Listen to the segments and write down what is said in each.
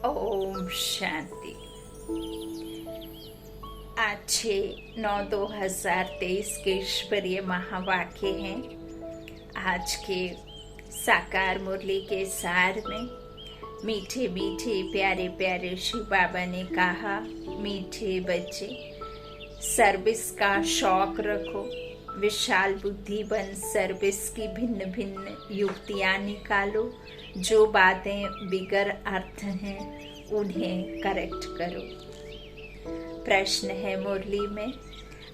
ओम शांति। आज 6/9/2023 के ईश्वरीय महावाक्य हैं। आज के साकार मुरली के सार में मीठे मीठे प्यारे प्यारे शिव बाबा ने कहा, मीठे बच्चे सर्विस का शौक रखो, विशाल बुद्धि बन सर्विस की भिन्न भिन्न युक्तियाँ निकालो, जो बातें बिगर अर्थ हैं उन्हें करेक्ट करो। प्रश्न है मुरली में,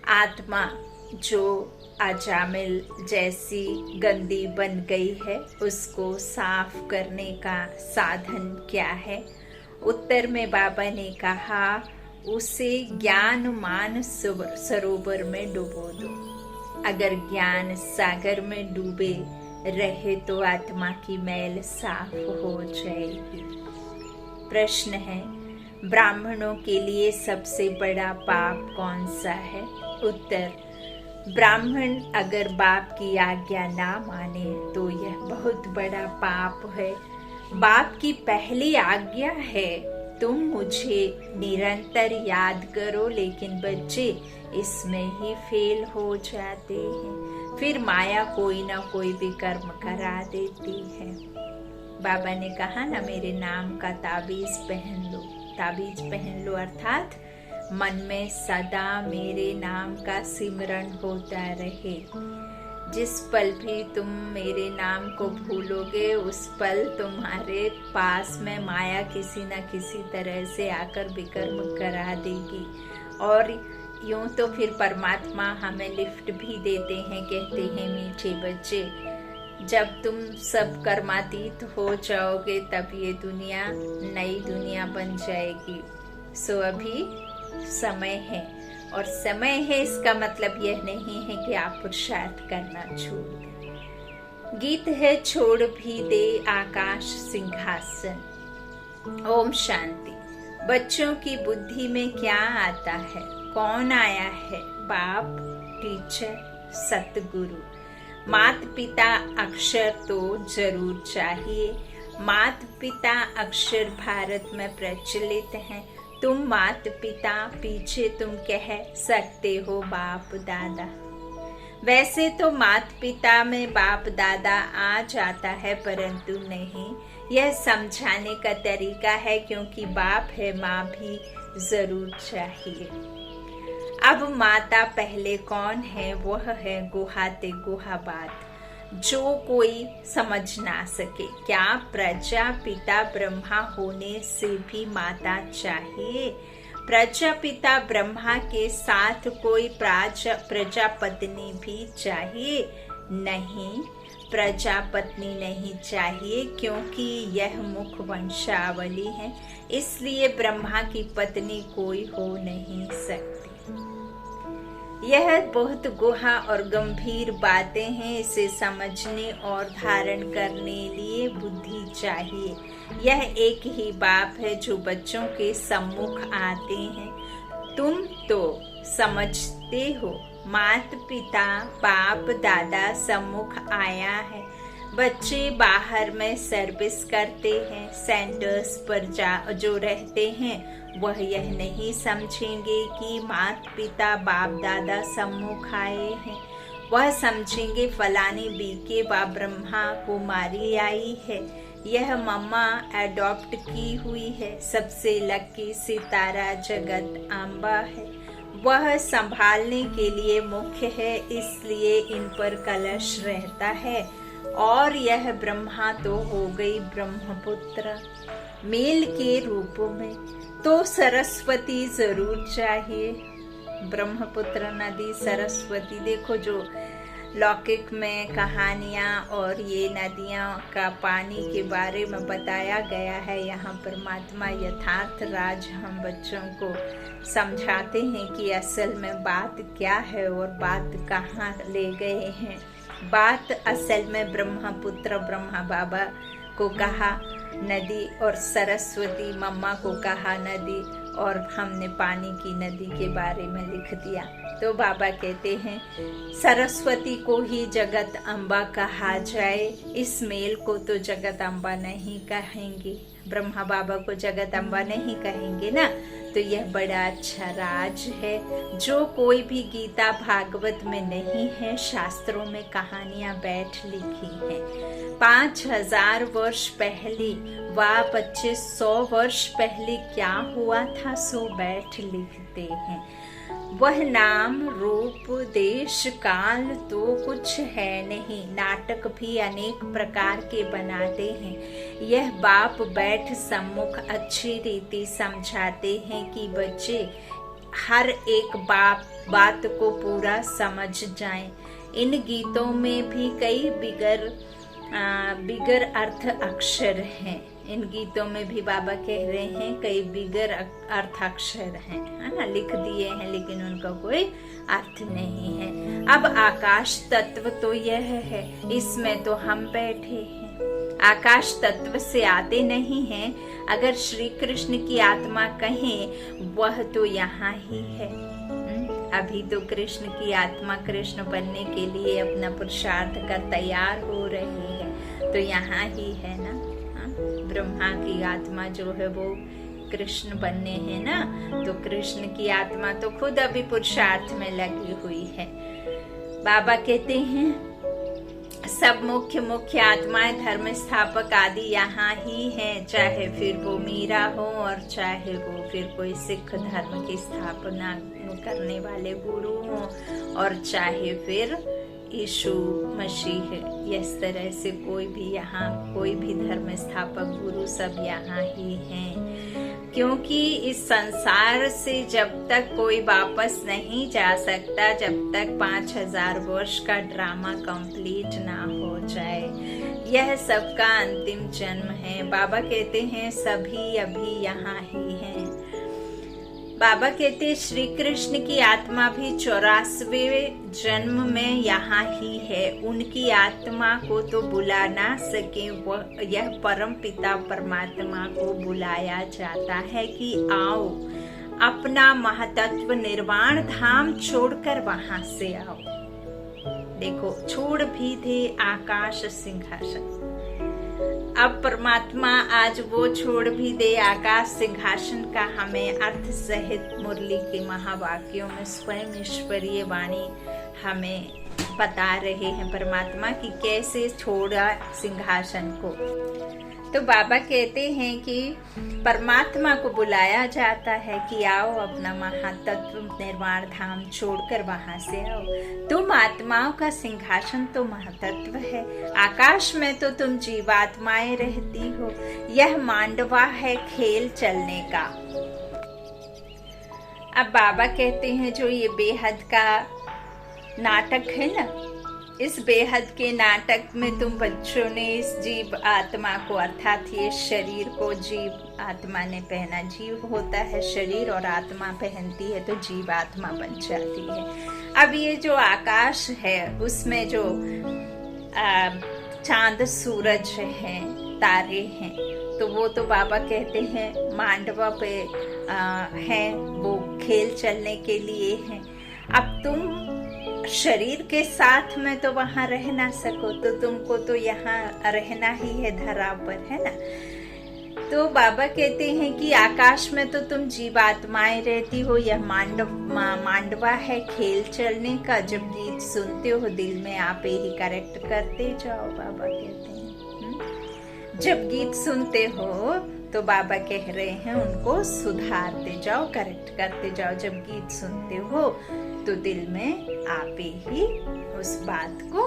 आत्मा जो अजामिल जैसी गंदी बन गई है उसको साफ करने का साधन क्या है? उत्तर में बाबा ने कहा, उसे ज्ञान मान सरोवर में डुबो दो। अगर ज्ञान सागर में डूबे रहे तो आत्मा की मैल साफ हो जाएगी। प्रश्न है, ब्राह्मणों के लिए सबसे बड़ा पाप कौन सा है? उत्तर, ब्राह्मण अगर बाप की आज्ञा ना माने तो यह बहुत बड़ा पाप है। बाप की पहली आज्ञा है, तुम मुझे निरंतर याद करो, लेकिन बच्चे इसमें ही फेल हो जाते हैं। फिर माया कोई ना कोई भी कर्म करा देती है। बाबा ने कहा ना, मेरे नाम का ताबीज पहन लो। ताबीज पहन लो अर्थात मन में सदा मेरे नाम का सिमरन होता रहे। जिस पल भी तुम मेरे नाम को भूलोगे उस पल तुम्हारे पास में माया किसी न किसी तरह से आकर विकर्म करा देगी। और यूं तो फिर परमात्मा हमें लिफ्ट भी देते हैं, कहते हैं मीठे बच्चे, जब तुम सब कर्मातीत हो जाओगे तब ये दुनिया नई दुनिया बन जाएगी। सो अभी समय है, और समय है इसका मतलब यह नहीं है कि आप पुरुषार्थ करना छोड़ दें। गीत है, छोड़ भी दे आकाश सिंहासन। ओम शांति। बच्चों की बुद्धि में क्या आता है? कौन आया है? बाप, टीचर, सतगुरु। माता पिता अक्षर तो जरूर चाहिए। माता पिता अक्षर भारत में प्रचलित हैं। तुम माता पिता, पीछे तुम कह सकते हो बाप दादा। वैसे तो माता पिता में बाप दादा आ जाता है, परंतु नहीं, यह समझाने का तरीका है, क्योंकि बाप है माँ भी जरूर चाहिए। अब माता पहले कौन है? वह है गुहाते गुहा बात, जो कोई समझ ना सके। क्या प्रजापिता ब्रह्मा होने से भी माता चाहिए? प्रजापिता ब्रह्मा के साथ कोई प्रजापत्नी भी चाहिए? नहीं, प्रजापत्नी नहीं चाहिए, क्योंकि यह मुख वंशावली है, इसलिए ब्रह्मा की पत्नी कोई हो नहीं सकती। यह बहुत गुहा और गंभीर बातें हैं। इसे समझने और धारण करने लिए बुद्धि चाहिए। यह एक ही बाप है जो बच्चों के सम्मुख आते हैं। तुम तो समझते हो, माता पिता बाप दादा सम्मुख आया है। बच्चे बाहर में सर्विस करते हैं, सेंटर्स पर जो रहते हैं वह यह नहीं समझेंगे कि माता पिता बाप दादा सम्मुख आए हैं। वह समझेंगे फलानी बीके व ब्रह्मा कुमारी आई है, यह मम्मा अडॉप्ट की हुई है, सबसे लकी सितारा जगत अम्बा है। वह संभालने के लिए मुख्य है, इसलिए इन पर कलश रहता है। और यह ब्रह्मा तो हो गई ब्रह्मपुत्र मेल के रूप में, तो सरस्वती जरूर चाहिए। ब्रह्मपुत्र नदी सरस्वती, देखो जो लौकिक में कहानियाँ और ये नदियाँ का पानी के बारे में बताया गया है, यहाँ परमात्मा यथार्थ राज हम बच्चों को समझाते हैं कि असल में बात क्या है और बात कहाँ ले गए हैं। बात असल में ब्रह्मपुत्र ब्रह्मा बाबा को कहा नदी, और सरस्वती मम्मा को कहा नदी, और हमने पानी की नदी के बारे में लिख दिया। तो बाबा कहते हैं सरस्वती को ही जगत अम्बा कहा जाए, इस मेल को तो जगत अम्बा नहीं कहेंगे, ब्रह्मा बाबा को जगत अम्बा नहीं कहेंगे ना। तो यह बड़ा अच्छा राज है जो कोई भी गीता भागवत में नहीं है, शास्त्रों में कहानियां बैठ लिखी हैं। 5000 वर्ष पहले व 2500 वर्ष पहले क्या हुआ था सो बैठ लिखते हैं। वह नाम रूप देश काल तो कुछ है नहीं, नाटक भी अनेक प्रकार के बनाते हैं। यह बाप बैठ सम्मुख अच्छी रीति समझाते हैं कि बच्चे हर एक बात को पूरा समझ जाएं। इन गीतों में भी कई बिगर अर्थ अक्षर हैं। इन गीतों में भी बाबा कह रहे हैं कई बिगर अर्थ अक्षर हैं, है ना, लिख दिए हैं, लेकिन उनका कोई अर्थ नहीं है। अब आकाश तत्व तो यह है, इसमें तो हम बैठे हैं। आकाश तत्व से आते नहीं हैं। अगर श्री कृष्ण की आत्मा कहें वह तो यहाँ ही है। अभी तो कृष्ण की आत्मा कृष्ण बनने के लिए अपना पुरुषार्थ कर तैयार हो रही है, तो यहाँ ही है ना। ब्रह्मा की आत्मा जो है वो कृष्ण बनने है ना, तो कृष्ण की आत्मा तो खुद अभी पुरुषार्थ में लगी हुई है। बाबा कहते हैं सब मुख्य आत्माएं धर्म स्थापक आदि यहाँ ही हैं, चाहे फिर वो मीरा हो और चाहे वो फिर कोई सिख धर्म की स्थापना करने वाले गुरु हो और चाहे फिर यीशु मसीह, इस तरह से कोई भी धर्म स्थापक गुरु सब यहाँ ही हैं। क्योंकि इस संसार से जब तक कोई वापस नहीं जा सकता, जब तक 5000 वर्ष का ड्रामा कंप्लीट ना हो जाए, यह सबका अंतिम जन्म है। बाबा कहते हैं सभी अभी यहाँ ही हैं। बाबा कहते श्री कृष्ण की आत्मा भी 84वें जन्म में यहाँ ही है। उनकी आत्मा को तो बुला ना सके, वह यह परम पिता परमात्मा को बुलाया जाता है कि आओ अपना महतत्व निर्वाण धाम छोड़कर वहां से आओ। देखो, छोड़ भी दे आकाश सिंहासन। अब परमात्मा आज वो छोड़ भी दे आकाश सिंहासन का, हमें अर्थ सहित मुरली के महावाक्यों में स्वयं ईश्वरीय वाणी हमें बता रहे हैं परमात्मा कि कैसे छोड़ा सिंहासन को। तो बाबा कहते हैं कि परमात्मा को बुलाया जाता है कि आओ अपना महातत्व निर्वाण धाम छोड़कर वहां से आओ। तुम आत्माओं का सिंहासन तो महातत्व है, आकाश में तो तुम जीवात्माएं रहती हो। यह मांडवा है खेल चलने का। अब बाबा कहते हैं जो ये बेहद का नाटक है ना, इस बेहद के नाटक में तुम बच्चों ने इस जीव आत्मा को, अर्थात ये शरीर को जीव आत्मा ने पहना। जीव होता है शरीर और आत्मा पहनती है तो जीव आत्मा बन जाती है। अब ये जो आकाश है उसमें जो चांद सूरज हैं, तारे हैं, तो वो तो बाबा कहते हैं मांडवा पे हैं, वो खेल चलने के लिए हैं। अब तुम शरीर के साथ में तो वहां रह ना सको, तो तुमको तो यहाँ रहना ही है धरा पर, है ना। तो बाबा कहते हैं कि आकाश में तो तुम जीवात्माएं रहती हो। यह मांडवा है खेल चलने का। जब गीत सुनते हो दिल में आप ही करेक्ट करते जाओ, बाबा कहते हैं। जब गीत सुनते हो तो बाबा कह रहे हैं उनको सुधारते जाओ, करेक्ट करते जाओ। जब गीत सुनते हो तो दिल में आप ही उस बात को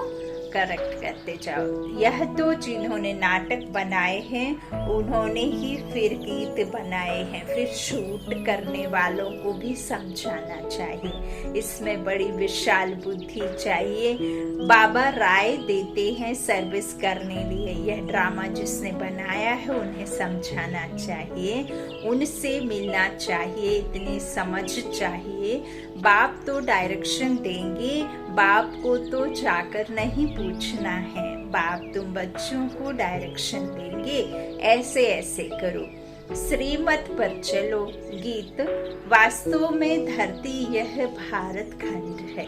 करेक्ट करते जाओ। यह तो जिन्होंने नाटक बनाए हैं उन्होंने ही फिर गीत बनाए हैं, फिर शूट करने वालों को भी समझाना चाहिए। इसमें बड़ी विशाल बुद्धि चाहिए। बाबा राय देते हैं सर्विस करने लिए। यह ड्रामा जिसने बनाया है उन्हें समझाना चाहिए, उनसे मिलना चाहिए, इतनी समझ चाहिए। बाप तो डायरेक्शन देंगे, बाप को तो जाकर नहीं पूछना है, बाप तुम बच्चों को डायरेक्शन देंगे, ऐसे ऐसे करो, श्रीमत पर चलो। गीत वास्तव में धरती यह भारत खंड है।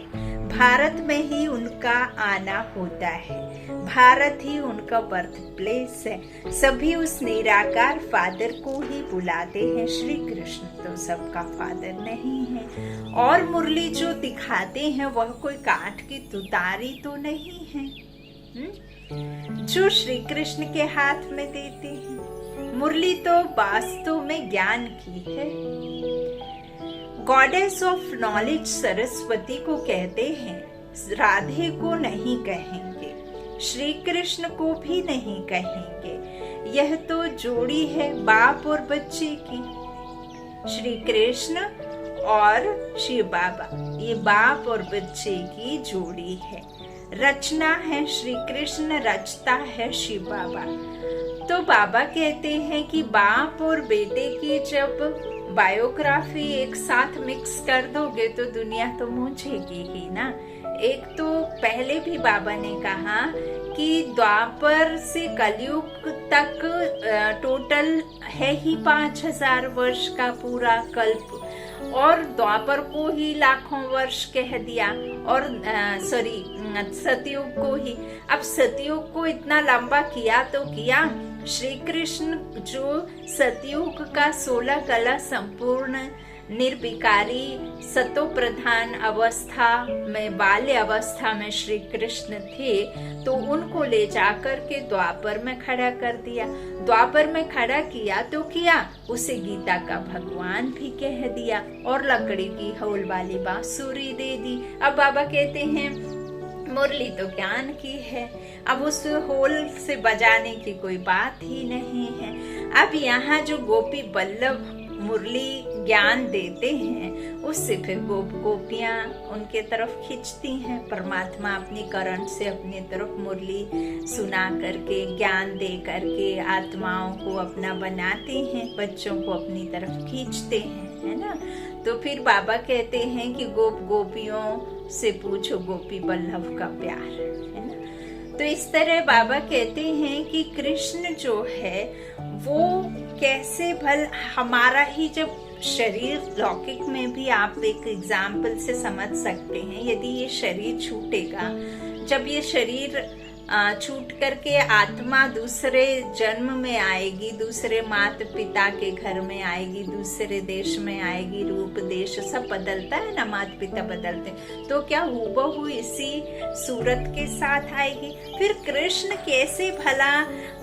भारत में ही उनका आना होता है, भारत ही उनका बर्थ प्लेस है। सभी उस निराकार फादर को ही बुलाते हैं। श्री कृष्ण तो सबका फादर नहीं है, और मुरली जो दिखाते हैं वह कोई काठ की तुतारी तो नहीं है जो श्री कृष्ण के हाथ में देते हैं। मुरली तो वास्तव में ज्ञान की है। गॉडेस ऑफ नॉलेज सरस्वती को कहते हैं, राधे को नहीं कहेंगे, श्री कृष्ण को भी नहीं कहेंगे। यह तो जोड़ी है बाप और बच्चे की, श्री कृष्ण और शिव बाबा, ये बाप और बच्चे की जोड़ी है। रचना है श्री कृष्ण, रचता है शिव बाबा। तो बाबा कहते हैं कि बाप और बेटे की जब बायोग्राफी एक साथ मिक्स कर दोगे तो दुनिया तो मुझेगी ही ना। एक तो पहले भी बाबा ने कहा कि द्वापर से कलयुग तक टोटल है ही 5000 वर्ष का पूरा कल्प, और द्वापर को ही लाखों वर्ष कह दिया, और सतयुग को ही। अब सतयुग को इतना लंबा किया तो किया। श्री कृष्ण जो सतयुग का 16 कला संपूर्ण निर्विकारी सतो प्रधान अवस्था में, बाल्य अवस्था में श्री कृष्ण थे, तो उनको ले जाकर के द्वापर में खड़ा कर दिया। द्वापर में खड़ा किया तो किया, उसे गीता का भगवान भी कह दिया, और लकड़ी की हौल वाली बांसुरी दे दी। अब बाबा कहते हैं मुरली तो ज्ञान की है, अब उस होल से बजाने की कोई बात ही नहीं है। अब यहाँ जो गोपी बल्लभ मुरली ज्ञान देते हैं, उससे फिर गोपियां उनके तरफ खींचती हैं। परमात्मा अपनी करंट से अपनी तरफ मुरली सुना करके, ज्ञान दे करके आत्माओं को अपना बनाते हैं, बच्चों को अपनी तरफ खींचते हैं, है ना। तो फिर बाबा कहते हैं कि गोपियों से पूछो गोपी बल्लभ का प्यार, है ना। तो इस तरह बाबा कहते हैं कि कृष्ण जो है वो कैसे भल हमारा ही जब शरीर, लौकिक में भी आप एक एग्जाम्पल से समझ सकते हैं। यदि ये शरीर छूटेगा, जब ये शरीर छूट करके आत्मा दूसरे जन्म में आएगी, दूसरे माता पिता के घर में आएगी, दूसरे देश में आएगी, रूप देश सब बदलता है ना, माता पिता बदलते, तो क्या हूबहू इसी सूरत के साथ आएगी। फिर कृष्ण कैसे भला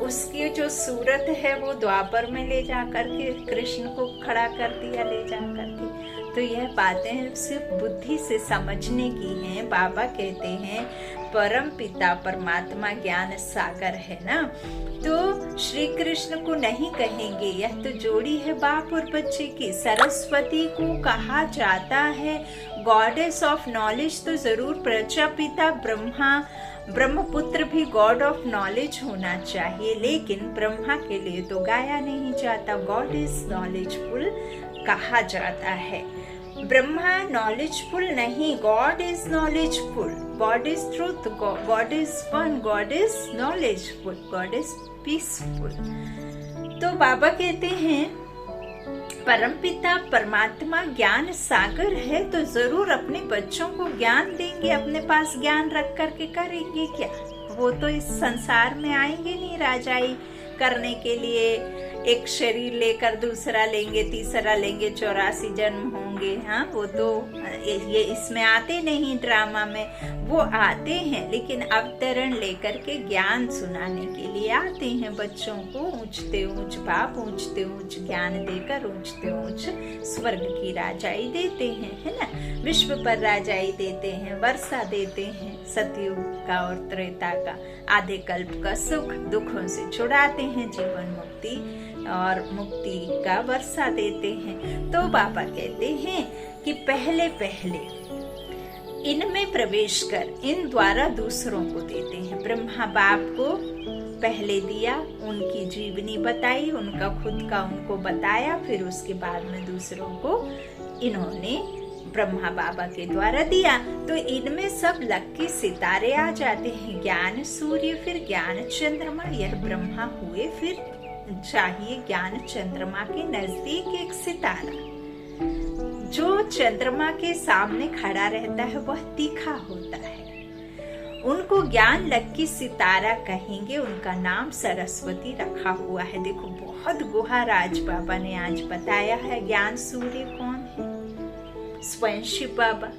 उसकी जो सूरत है वो द्वापर में ले जा करके कृष्ण को खड़ा कर दिया, ले जा करके। तो यह बातें सिर्फ बुद्धि से समझने की हैं। बाबा कहते हैं परम पिता परमात्मा ज्ञान सागर है ना, तो श्री कृष्ण को नहीं कहेंगे। यह तो जोड़ी है बाप और बच्चे की। सरस्वती को कहा जाता है गॉडेस ऑफ नॉलेज, तो जरूर प्रजापिता ब्रह्मा, ब्रह्मपुत्र भी गॉड ऑफ नॉलेज होना चाहिए, लेकिन ब्रह्मा के लिए तो गाया नहीं जाता। गॉड इज नॉलेजफुल कहा जाता है। ब्रह्मा नॉलेजफुल नहीं, God is knowledgeful, God is truth, God is one, God is knowledgeful, God is peaceful. तो बाबा कहते हैं परमपिता परमात्मा ज्ञान सागर है, तो जरूर अपने बच्चों को ज्ञान देंगे। अपने पास ज्ञान रख करके करेंगे क्या? वो तो इस संसार में आएंगे नहीं राजाई करने के लिए। एक शरीर लेकर दूसरा लेंगे, तीसरा लेंगे, 84 जन्म होंगे। हाँ, वो तो ये इसमें आते नहीं, ड्रामा में वो आते हैं, लेकिन अवतरण लेकर के ज्ञान सुनाने के लिए आते हैं। बच्चों को ऊंचते ऊंच बाप, ऊंचते ऊंच ज्ञान देकर ऊंचते ऊंच स्वर्ग की राजाई देते हैं, है ना। विश्व पर राजाई देते हैं, वर्षा देते हैं, सतयुग का और त्रेता का, आधे कल्प का सुख दुखों से छुड़ाते हैं, जीवन मुक्ति और मुक्ति का वर्षा देते हैं। तो बाबा कहते हैं कि पहले पहले इनमें प्रवेश कर इन द्वारा दूसरों को देते हैं। ब्रह्मा बाप को पहले दिया, उनकी जीवनी बताई, उनका खुद का उनको बताया, फिर उसके बाद में दूसरों को इन्होंने ब्रह्मा बाबा के द्वारा दिया। तो इनमें सब लक्की सितारे आ जाते हैं, ज्ञान सूर्य, फिर ज्ञान चंद्रमा। यह ब्रह्मा हुए, फिर चाहिए ज्ञान चंद्रमा के नजदीक एक सितारा। जो चंद्रमा के सामने खड़ा रहता है वह तीखा होता है। उनको ज्ञान लक्की सितारा कहेंगे, उनका नाम सरस्वती रखा हुआ है। देखो बहुत गुहा राज बाबा ने आज बताया है। ज्ञान सूर्य कौन है? स्वयं शिव बाबा।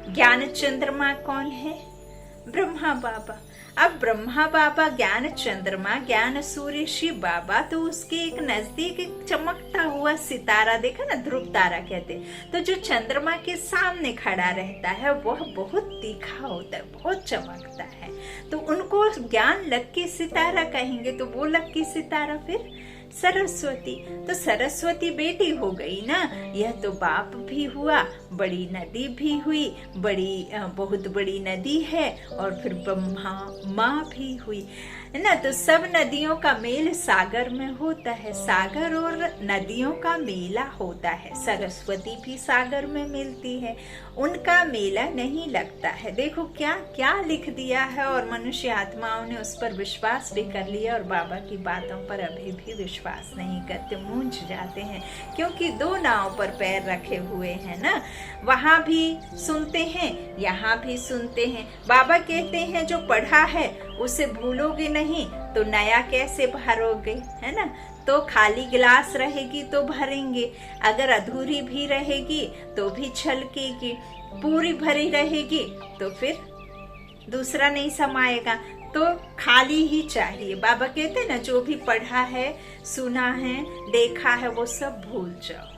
ज्ञान चंद्रमा कौन है? ब्रह्मा बाबा। अब ब्रह्मा बाबा, ज्ञान चंद्रमा, ज्ञान सूर्य शिव बाबा, तो उसके एक नजदीक एक चमकता हुआ सितारा देखा ना, ध्रुव तारा कहते। तो जो चंद्रमा के सामने खड़ा रहता है वह बहुत तीखा होता है, बहुत चमकता है, तो उनको ज्ञान लक्की सितारा कहेंगे। तो वो लक्की सितारा फिर सरस्वती। तो सरस्वती बेटी हो गई ना, यह तो बाप भी हुआ, बड़ी नदी भी हुई, बहुत बड़ी नदी है, और फिर ब्रह्मा माँ भी हुई, है ना। तो सब नदियों का मेल सागर में होता है, सागर और नदियों का मेला होता है। सरस्वती भी सागर में मिलती है, उनका मेला नहीं लगता है। देखो क्या क्या लिख दिया है, और मनुष्य आत्माओं ने उस पर विश्वास भी कर लिया, और बाबा की बातों पर अभी भी विश्वास नहीं करते, मूंझ जाते हैं, क्योंकि दो नाव पर पैर रखे हुए हैं ना। वहां भी सुनते हैं, यहाँ भी सुनते हैं। बाबा कहते हैं जो पढ़ा है उसे भूलोगे नहीं तो नया कैसे भरोगे, है ना। तो खाली गिलास रहेगी तो भरेंगे, अगर अधूरी भी रहेगी तो भी छलकेगी, पूरी भरी रहेगी तो फिर दूसरा नहीं समाएगा। तो खाली ही चाहिए। बाबा कहते हैं ना, जो भी पढ़ा है, सुना है, देखा है, वो सब भूल जाओ,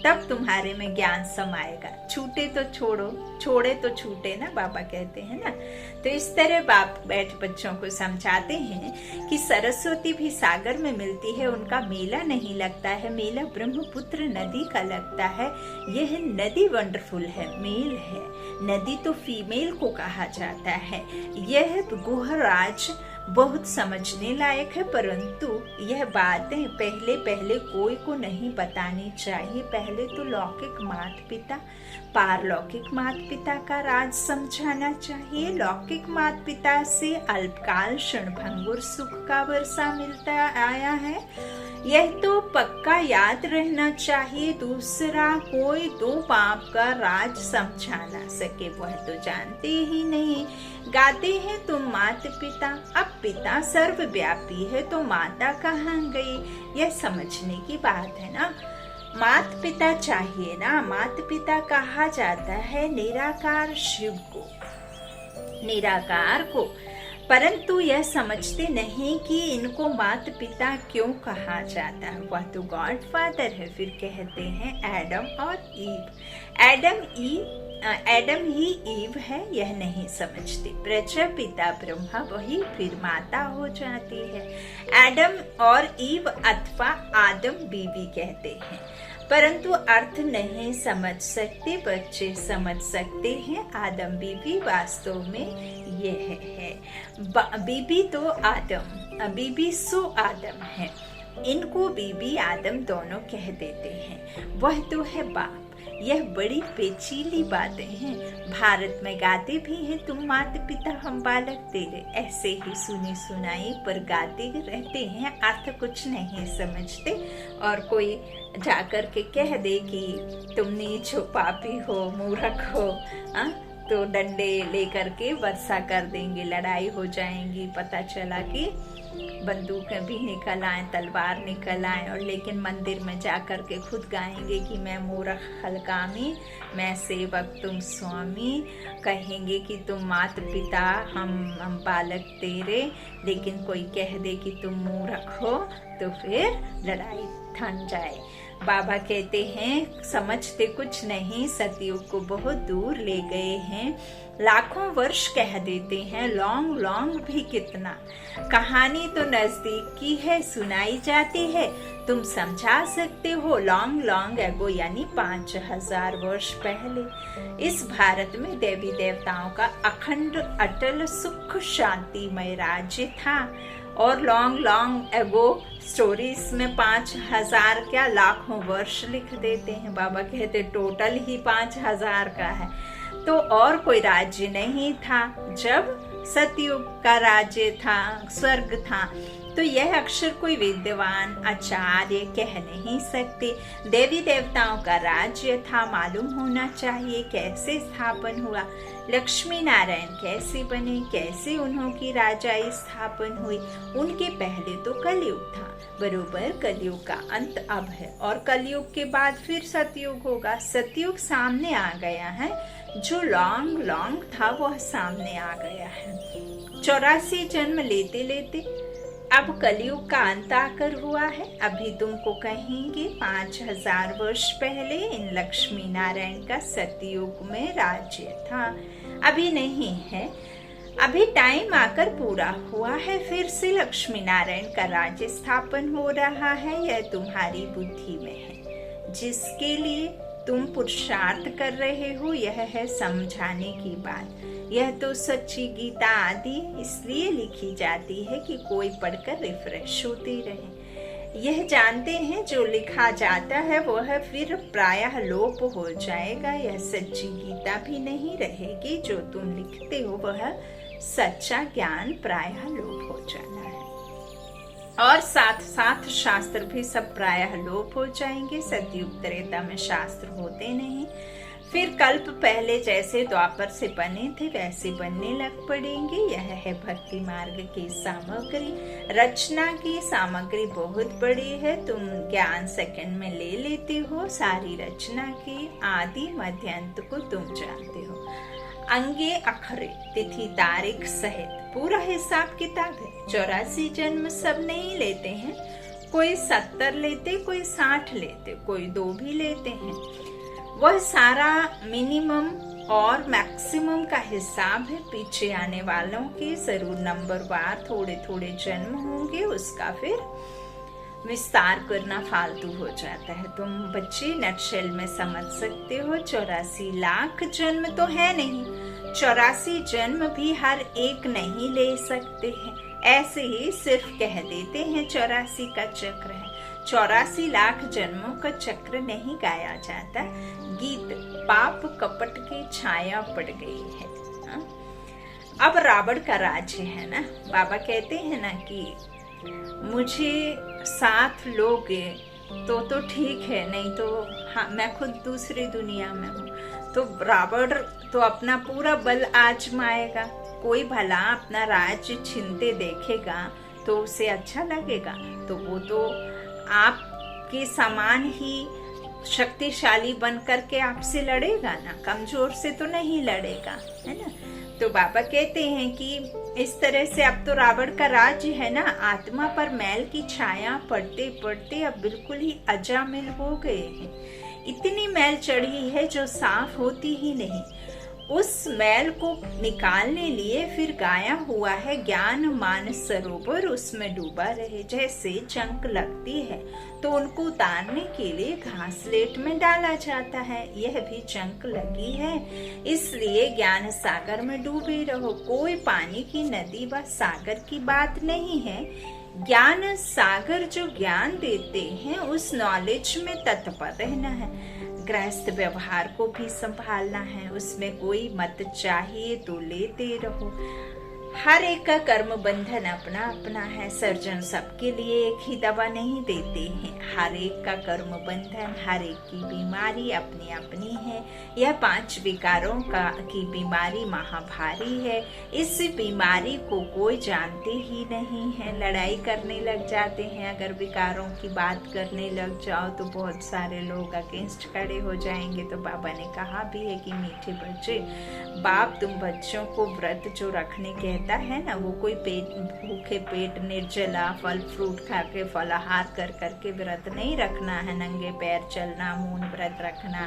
तब तुम्हारे में ज्ञान समाएगा। छूटे तो छोड़ो, छोड़े तो छूटे ना, बाबा कहते हैं ना। तो इस तरह बाप बैठ बच्चों को समझाते हैं कि सरस्वती भी सागर में मिलती है, उनका मेला नहीं लगता है, मेला ब्रह्मपुत्र नदी का लगता है। यह नदी वंडरफुल है, मेल है। नदी तो फीमेल को कहा जाता है। यह गुहराज बहुत समझने लायक है, परंतु यह बातें पहले पहले कोई को नहीं बतानी चाहिए। पहले तो लौकिक माता पिता, पारलौकिक माता पिता का राज समझाना चाहिए। लौकिक माता पिता से अल्पकाल क्षणभंगुर सुख का वर्षा मिलता आया है, यह तो पक्का याद रहना चाहिए। दूसरा कोई दो पाप का राज समझा ना सके, वह तो जानते ही नहीं। गाते हैं तुम माता पिता, अब पिता सर्वव्यापी है तो माता कहाँ गई, यह समझने की बात है ना। माता पिता चाहिए ना। माता पिता कहा जाता है निराकार शिव को, निराकार को, परंतु यह समझते नहीं कि इनको माता पिता क्यों कहा जाता है। वह तो गॉड फादर है। फिर कहते हैं एडम और ईव, एडम ही ईव है, यह नहीं समझते। प्रजापिता ब्रह्मा वही फिर माता हो जाती है। एडम और ईव अथवा आदम बीवी कहते हैं, परंतु अर्थ नहीं समझ सकते। बच्चे समझ सकते हैं। आदम बीबी वास्तव में यह है। बीबी तो आदम, बीबी सो आदम है, इनको बीबी आदम दोनों कह देते हैं। वह तो है बाप। यह बड़ी पेचीली बातें हैं। भारत में गाते भी हैं तुम माता पिता हम बालक तेरे, ऐसे ही सुनी सुनाई पर गाते रहते हैं, अर्थ कुछ नहीं समझते। और कोई जाकर के कह दे कि तुम नीच हो, पापी हो, मूर्ख हो, तो डंडे लेकर के वर्षा कर देंगे, लड़ाई हो जाएंगी। पता चला कि बंदूकें भी निकल आए, तलवार निकल आए, और लेकिन मंदिर में जाकर के खुद गाएंगे कि मैं मूर्ख हलकामी, मैं सेवक तुम स्वामी। कहेंगे कि तुम माता पिता हम बालक तेरे, लेकिन कोई कह दे कि तुम मूर्ख हो तो फिर लड़ाई थम जाए। बाबा कहते हैं समझते कुछ नहीं, सतयुग को बहुत दूर ले गए हैं। लाखों वर्ष कह देते हैं, लॉन्ग लॉन्ग भी कितना। कहानी तो नजदीक की है, सुनाई जाती है, तुम समझा सकते हो। लॉन्ग लॉन्ग एगो यानी 5000 वर्ष पहले इस भारत में देवी देवताओं का अखंड अटल सुख शांतिमय राज्य था। और लॉन्ग लॉन्ग एगो स्टोरीज में 5000 क्या लाखों वर्ष लिख देते हैं। बाबा कहते टोटल ही 5000 का है। तो और कोई राज्य नहीं था जब सतयुग का राज्य था, स्वर्ग था। तो यह अक्षर कोई विद्वान आचार्य कह नहीं सकते। देवी देवताओं का राज्य था, मालूम होना चाहिए कैसे स्थापन हुआ, लक्ष्मी नारायण कैसे बने, कैसे उन्हों की राजाई स्थापन हुई। उनके पहले तो कलयुग था, बरोबर कलयुग का अंत अब है और कलयुग के बाद फिर सतयुग होगा। सतयुग सामने आ गया है, जो लॉन्ग था वह सामने आ गया है। 84 जन्म लेते लेते अब कलयुग का अंत आकर हुआ है। अभी तुमको कहेंगे 5000 वर्ष पहले इन लक्ष्मी नारायण का सतयुग में राज्य था, अभी नहीं है। अभी टाइम आकर पूरा हुआ है, फिर से लक्ष्मी नारायण का राज्य स्थापन हो रहा है। यह तुम्हारी बुद्धि में है, जिसके लिए तुम पुरुषार्थ कर रहे हो, यह है समझाने की बात। यह तो सच्ची गीता आदि इसलिए लिखी जाती है कि कोई पढ़कर रिफ्रेश होते रहे। यह जानते हैं जो लिखा जाता है वह फिर प्रायः लोप हो जाएगा। यह सच्ची गीता भी नहीं रहेगी, जो तुम लिखते हो वह सच्चा ज्ञान प्रायः लोप हो जाना है। और साथ साथ शास्त्र भी सब प्रायः लोप हो जाएंगे। सतयुग त्रेता में शास्त्र होते नहीं। फिर कल्प पहले जैसे द्वापर से बने थे वैसे बनने लग पड़ेंगे। यह है भक्ति मार्ग की सामग्री। रचना की सामग्री बहुत बड़ी है, तुम ज्ञान सेकंड में ले लेते हो। सारी रचना की आदि मध्य अंत को तुम जानते हो। अंगे अखरे तिथि तारीख सहित पूरा हिसाब किताब है। 84 जन्म सब नहीं लेते हैं, कोई 70 लेते, कोई 60 लेते, कोई 2 भी लेते हैं। वह सारा मिनिमम और मैक्सिमम का हिसाब है। पीछे आने वालों के जरूर नंबरवार थोड़े थोड़े जन्म होंगे, उसका फिर विस्तार करना फालतू हो जाता है। तुम बच्चे नटशेल में समझ सकते हो। 84 लाख जन्म तो है नहीं, 84 जन्म भी हर एक नहीं ले सकते हैं। ऐसे ही सिर्फ कह देते हैं 84 का चक्र है। 84 लाख जन्मों का चक्र नहीं गाया जाता। गीत पाप कपट की छाया पड़ गई है। अब रावण का राज्य है ना। बाबा कहते हैं ना कि मुझे साथ लोगे तो ठीक है, नहीं तो हाँ मैं खुद दूसरी दुनिया में हूँ। तो रावण तो अपना पूरा बल आजमाएगा। कोई भला अपना राज्य छीनते देखेगा तो उसे अच्छा लगेगा? तो वो तो आपके समान ही शक्तिशाली बन करके आपसे लड़ेगा ना, कमजोर से तो नहीं लड़ेगा, है ना। तो बाबा कहते हैं कि इस तरह से अब तो रावण का राज्य है ना, आत्मा पर मैल की छाया पड़ते पड़ते अब बिल्कुल ही अजामिल हो गए हैं। इतनी मैल चढ़ी है जो साफ होती ही नहीं। उस मैल को निकालने लिए फिर गाया हुआ है ज्ञान मान सरोवर, उसमें डूबा रहे। जैसे चंक लगती है तो उनको उतारने के लिए घासलेट में डाला जाता है, यह भी चंक लगी है, इसलिए ज्ञान सागर में डूबे रहो। कोई पानी की नदी व सागर की बात नहीं है। ज्ञान सागर जो ज्ञान देते हैं उस नॉलेज में तत्पर रहना है। गृहस्थ व्यवहार को भी संभालना है, उसमें कोई मत चाहिए तो लेते रहो। हर एक का कर्म बंधन अपना अपना है। सर्जन सबके लिए एक ही दवा नहीं देते हैं। हर एक का कर्म बंधन, हर एक की बीमारी अपनी अपनी है। यह 5 विकारों की बीमारी महाभारी है। इस बीमारी को कोई जानते ही नहीं है। लड़ाई करने लग जाते हैं। अगर विकारों की बात करने लग जाओ तो बहुत सारे लोग अगेंस्ट खड़े हो जाएंगे। तो बाबा ने कहा भी है कि मीठे बच्चे, बाप तुम बच्चों को व्रत जो रखने कहता है ना, वो कोई भूखे पेट निर्जला फल फ्रूट खा के फलाहार कर करके व्रत नहीं रखना है। नंगे पैर चलना, मौन व्रत रखना।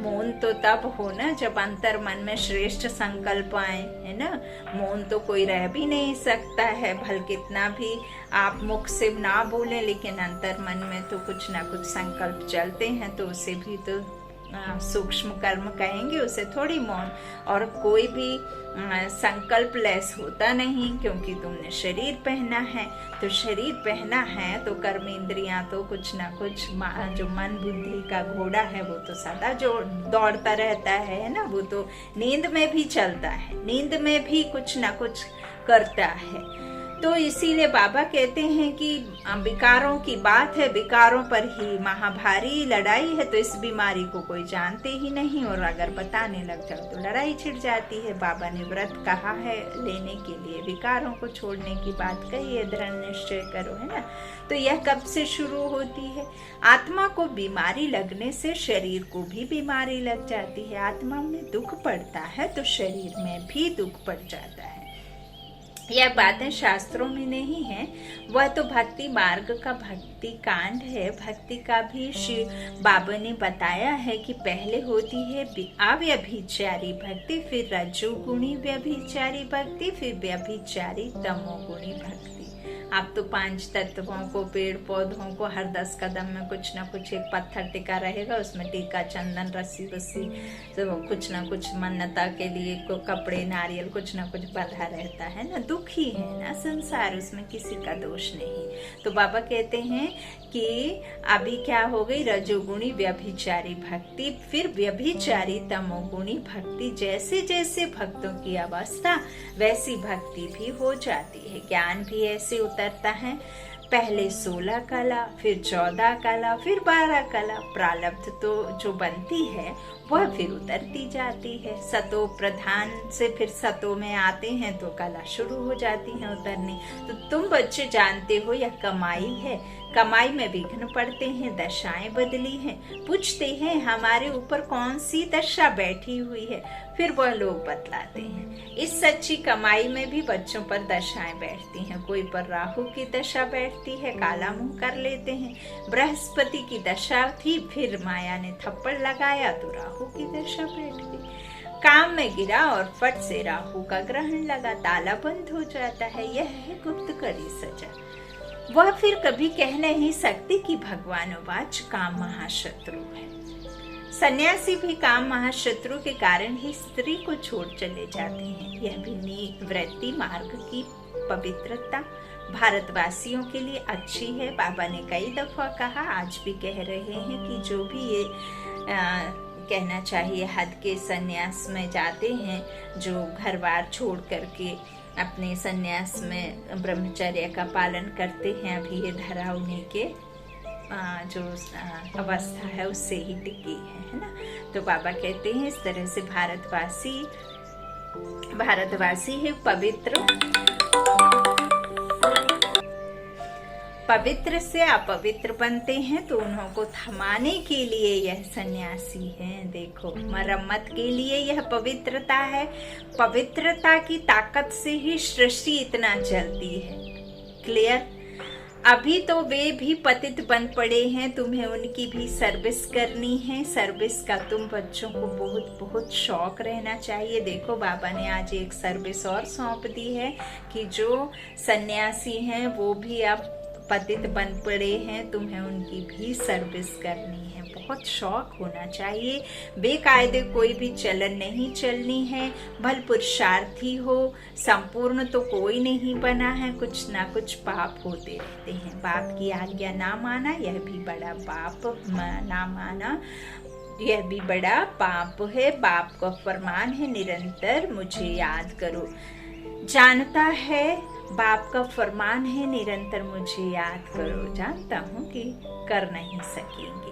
मौन तो तब हो ना जब अंतर मन में श्रेष्ठ संकल्प आए, है ना। मौन तो कोई रह भी नहीं सकता है, भल कितना भी आप मुख से ना बोले लेकिन अंतर मन में तो कुछ ना कुछ संकल्प चलते हैं, तो उसे भी तो सूक्ष्म कर्म कहेंगे, उसे थोड़ी मौन। और कोई भी संकल्प लेस होता नहीं, क्योंकि तुमने शरीर पहना है। तो शरीर पहना है तो कर्म इंद्रियां तो कुछ ना कुछ, जो मन बुद्धि का घोड़ा है वो तो सदा जो दौड़ता रहता है ना, वो तो नींद में भी चलता है, नींद में भी कुछ ना कुछ करता है। तो इसीलिए बाबा कहते हैं कि विकारों की बात है, विकारों पर ही महाभारी लड़ाई है। तो इस बीमारी को कोई जानते ही नहीं, और अगर बताने लग जाओ तो लड़ाई छिड़ जाती है। बाबा ने व्रत कहा है लेने के लिए, विकारों को छोड़ने की बात कही है, दृढ़ निश्चय करो, है ना। तो यह कब से शुरू होती है? आत्मा को बीमारी लगने से शरीर को भी बीमारी लग जाती है। आत्मा में दुख पड़ता है तो शरीर में भी दुख पड़ जाता है। यह बातें शास्त्रों में नहीं है, वह तो भक्ति मार्ग का भक्ति कांड है। भक्ति का भी शिव बाबा ने बताया है कि पहले होती है अव्यभिचारी भक्ति, फिर रजोगुणी व्यभिचारी भक्ति, फिर व्यभिचारी तमोगुणी भक्ति। आप तो 5 तत्वों को, पेड़ पौधों को, हर 10 कदम में कुछ ना कुछ एक पत्थर टिका रहेगा, उसमें टीका, चंदन, रस्सी वस्सी, तो कुछ ना कुछ मन्नता के लिए को कपड़े, नारियल, कुछ ना कुछ बंधा रहता है ना। दुखी है ना संसार, उसमें किसी का दोष नहीं। तो बाबा कहते हैं कि अभी क्या हो गई, रजोगुणी व्यभिचारी भक्ति, फिर व्यभिचारी तमोगुणी भक्ति। जैसे जैसे भक्तों की अवस्था वैसी भक्ति भी हो जाती है। ज्ञान भी ऐसे उतरता है, पहले 16 कला, फिर 14 कला, फिर 12 कला। प्रारब्ध तो जो बनती है वह फिर उतरती जाती है। सतो प्रधान से फिर सतो में आते हैं तो कला शुरू हो जाती है उतरनी। तो तुम बच्चे जानते हो यह कमाई है, कमाई में विघ्न पड़ते हैं, दशाएं बदली हैं, पूछते हैं हमारे ऊपर कौन सी दशा बैठी हुई है, फिर वह लोग बतलाते हैं। इस सच्ची कमाई में भी बच्चों पर दशाएं बैठती हैं। कोई पर राहु की दशा बैठती है, काला मुंह कर लेते हैं। बृहस्पति की दशा थी, फिर माया ने थप्पड़ लगाया तो राहु की दशा बैठ गई। काम में गिरा और फट से राहु का ग्रहण लगा, ताला बंद हो जाता है। यह है गुप्त कड़ी सजा। वह फिर कभी कह नहीं सकती कि भगवान वाच काम महाशत्रु है। सन्यासी भी काम महाशत्रु के कारण ही स्त्री को छोड़ चले जाते हैं। यह भी निवृत्ति मार्ग की पवित्रता भारतवासियों के लिए अच्छी है। बाबा ने कई दफा कहा, आज भी कह रहे हैं कि जो भी ये कहना चाहिए, हद के सन्यास में जाते हैं, जो घर बार छोड़ करके अपने सन्यास में ब्रह्मचर्य का पालन करते हैं, अभी ये धरा उन्हीं के जो अवस्था है उससे ही टिकी है ना। तो बाबा कहते हैं इस तरह से भारतवासी है पवित्र से अपवित्र बनते हैं, तो उनको थमाने के लिए यह सन्यासी है। देखो, मरम्मत के लिए यह पवित्रता है। पवित्रता की ताकत से ही सृष्टि इतना चलती है। क्लियर? अभी तो वे भी पतित बन पड़े हैं, तुम्हें उनकी भी सर्विस करनी है। सर्विस का तुम बच्चों को बहुत बहुत शौक रहना चाहिए। देखो, बाबा ने आज एक सर्विस और सौंप दी है कि जो सन्यासी हैं वो भी अब पतित बन पड़े हैं, तुम्हें उनकी भी सर्विस करनी है। बहुत शौक होना चाहिए। बेकायदे कोई भी चलन नहीं चलनी है। भल पुरुषार्थी हो, संपूर्ण तो कोई नहीं बना है। कुछ ना कुछ पाप होते रहते हैं। बाप की आज्ञा ना माना, यह भी बड़ा पाप। ना माना, यह भी बड़ा पाप है। बाप का फरमान है, निरंतर मुझे याद करो। जानता है बाप का फरमान है, निरंतर मुझे याद करो। जानता हूँ कि कर नहीं सकेंगे,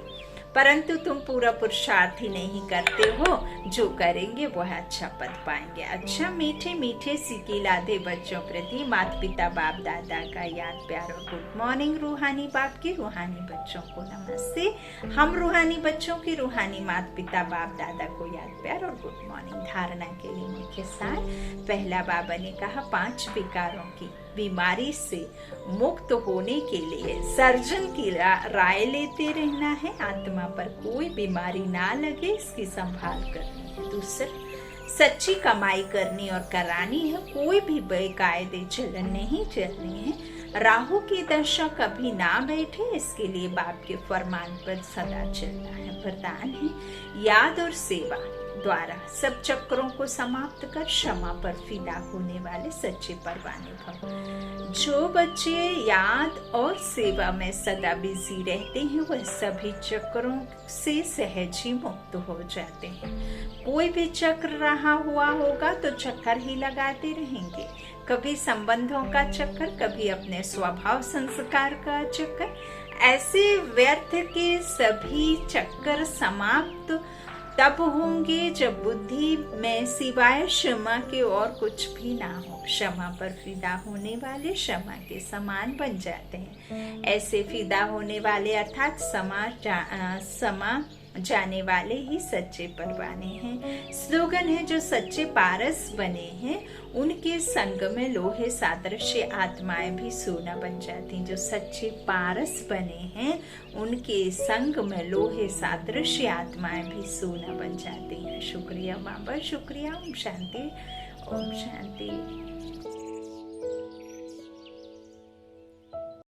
परंतु तुम पूरा पुरुषार्थ ही नहीं करते हो। जो करेंगे वह अच्छा पद पाएंगे। अच्छा, मीठे मीठे सिकिलादे बच्चों प्रति माता पिता बाप दादा का याद प्यार और गुड मॉर्निंग। रूहानी बाप के रूहानी बच्चों को नमस्ते। हम रूहानी बच्चों के रूहानी माता पिता बाप दादा को याद प्यार और गुड मॉर्निंग। धारणा के लिए मुख्य सार। पहला, बाबा ने कहा 5 विकारों की बीमारी से मुक्त होने के लिए सर्जन की राय लेते रहना है। आत्मा पर कोई बीमारी ना लगे, इसकी संभाल करनी है। दूसरा, सच्ची कमाई करनी और करानी है। कोई भी बेकायदे चलन नहीं चलनी है। राहु की दशा कभी ना बैठे, इसके लिए बाप के फरमान पर सदा चलना है। वरदान है याद और सेवा। द्वारा सब चक्रों को समाप्त कर क्षमा पर फिदा होने वाले सच्चे परवाने भव। जो बच्चे याद और सेवा में सदा बिजी रहते हैं वह सभी चक्रों से सहज ही मुक्त हो जाते हैं। कोई भी चक्र रहा हुआ होगा तो चक्कर ही लगाते रहेंगे, कभी संबंधों का चक्कर, कभी अपने स्वभाव संस्कार का चक्कर। ऐसे व्यर्थ के सभी चक्कर समाप्त तब होंगे जब बुद्धि में सिवाय क्षमा के और कुछ भी ना हो। क्षमा पर फिदा होने वाले क्षमा के समान बन जाते हैं। ऐसे फिदा होने वाले अर्थात समा जाने वाले ही सच्चे परवाने हैं। स्लोगन है, जो सच्चे पारस बने हैं उनके संग में लोहे सादृश्य आत्माएं भी सोना बन जाती हैं। जो सच्चे पारस बने हैं उनके संग में लोहे सादृश्य आत्माएं भी सोना बन जाती हैं। शुक्रिया बाबा, शुक्रिया। ओम शांति, ओम शांति।